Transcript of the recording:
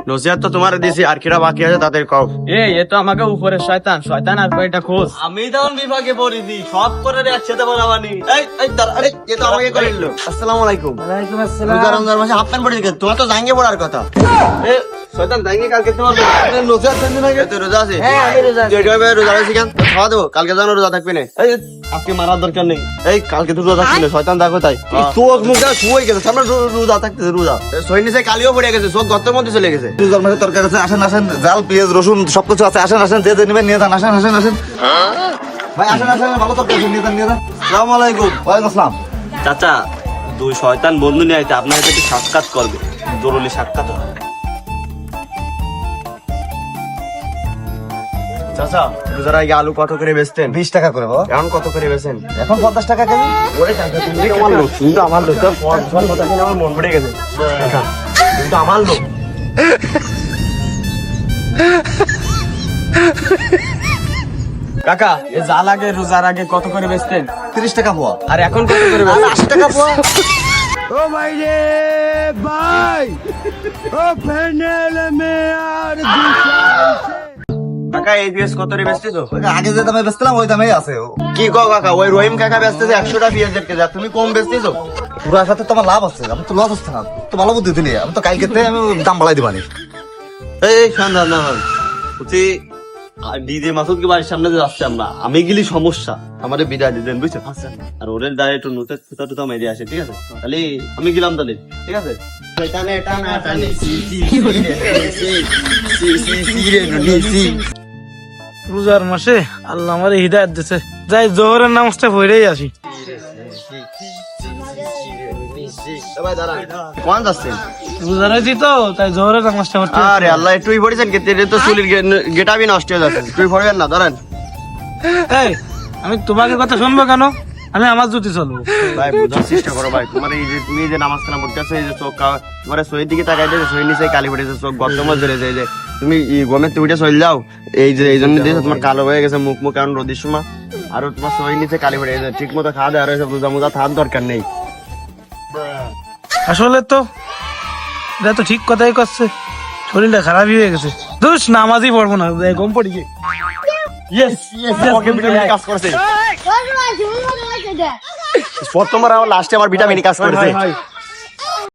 নসিহত তো তোমার দিছি, আর কিরা বাকি আছে তাদের কও। এ তো আমাকে উপরে শয়তান শয়তান আর কয়টা খোঁজ। আমি তখন বিভাগে পড়ি দি সব করে একসাথে বানাবানি। এই দাঁড়া, আরে এ তো আমাকে করে দিল। আসসালামু আলাইকুম। ওয়ালাইকুম রোজা আসসালাম। রমজান মাসে হাফ প্যান্ট পরে দিকে, তোমার তো জাঙ্গে পড়ার কথা। এ শয়তান দাইনি কালকে তোমার নসিহত শুনতে না এ তো রোজা আছে। হ্যাঁ, আমি রোজা আছি। যেভাবে রোজা রয়েছি কেন খাওয়া দেবো, কালকে জানো রোজা থাকবে না। এই আজকে মারার দরকার নেই। এই কালকে তো রোজা ছিল, শয়তান দেখো তাই চোখ মুখ শুয়ে গেছে, সামনে রোজা থাকতেছে রোজা। সৈনিসে কালিও পড়ে গেছে, চোখ গর্তের মধ্যে চলে গেছে। রোজার মাসে তরকারি আছে, আসেন আসেন, জাল পেঁয়াজ রসুন সবকিছু আছে, আসেন আসেন, যে যে নেবেন নিয়ে যান, আসেন আসেন আসেন ভাই, আসেন আসেন, ভালো তরকারি আছে, নিয়ে যান নিয়ে যান। আসসালামু আলাইকুম। ওয়ালাইকুম আসসালাম। চাচা, দুই শয়তান বন্ধু নিয়ে আইতে আপনার সাথে সাক্ষাৎ করবে, জরুরি সাক্ষাৎ। চাচা, রোজার আগে আলু কত করে বেচতেন? 20 টাকা করে বাবা, এখন কত করে বেচেন? এখন 50 টাকা কেজি। ওরে কাকা, তুমি আমার লোক, তুমি তো আমার লোক। তোর কথা শুনে আমার মন পড়ে গেছে। কাকা, তুমি তো আমার লোক। কাকা এ জাল আগে রোজার আগে কত করে বেচতেন? 30 টাকা পোয়া। আর এখন কত করে আর বেচতেন? 80 টাকা পোয়া। কাকা, এই পিস কত করে বেচতেছো? ওই যে আগে যে দামে বেচছিলাম ওই দামেই আছে। কি কও কাকা, ওই রহিম কাকা বেচতেছে 100 টাকা পিঁয়াজের কেজি, আর তুমি কম বেচতেছো। পুরো সাথে তো আমার লাভ আছে, আমি তো লস হচ্ছে না। তো ভালো বুদ্ধি দিলি, আমি তো কালকে থেকে আমি দাম বাড়াই দিবানি। এই সন্ধান না হয় বলছি, ডিজে মাসুদকে বাড়ির সামনে যে যাচ্ছে আমরা, আমি গেলি সমস্যা, আমাদের বিদায় দিবেন বুঝছো। আর ওদের দ্বারা একটু নতে ফুটা টুটা মেরে আসে, ঠিক আছে? তাহলে আমি গেলাম তাহলে, ঠিক আছে? রোজার মাসে আল্লাহ আমার হৃদায়ত দিছে, যাই জোহরের নামাজটা পড়েই আসি। কোন যাচ্ছেন? রোজা রয়েছি তো তাই জোহরের নামাজটা পড়তে। আরে আল্লাহ, একটুই পড়েছেন কিন্তু এটা তো চুলির গেটাবি নষ্ট হয়ে যাচ্ছে। তুই পড়বেন না, ধরেন। এই, আমি তোমাকে কথা শুনবো কেন? আমি আমার জুতি চলবো। ভাই বুঝার চেষ্টা করো ভাই, তোমার এই যে তুমি যে নামাজ কালাম পড়তে আছো, এই যে চোখ তোমার সইয়ের দিকে তাকাই দিয়েছে, সইয়ের নিচে কালি পড়েছে, চোখ গর্তমত জ্বলে যায়। যে তুমি গমের তুইটা চলে যাও, এই যে এই জন্য দিয়েছো তোমার কালো হয়ে গেছে মুখ কারণ রোদের সময়। আর তোমার সইয়ের নিচে কালি পড়ে গেছে, ঠিক মতো খাওয়া দাওয়া রয়েছে, রোজা মোজা থাকার দরকার নেই। আসলে তো এটা তো ঠিক কথাই করছে, শরীরটা খারাপই হয়ে গেছে। দোষ নামাজই পড়বো না, গম পড়ি গিয়ে। আমাকে ভিটামিন কাজ করছে প্রথমবার, আমার লাস্টে আমার ভিটামিন কাজ করেছে।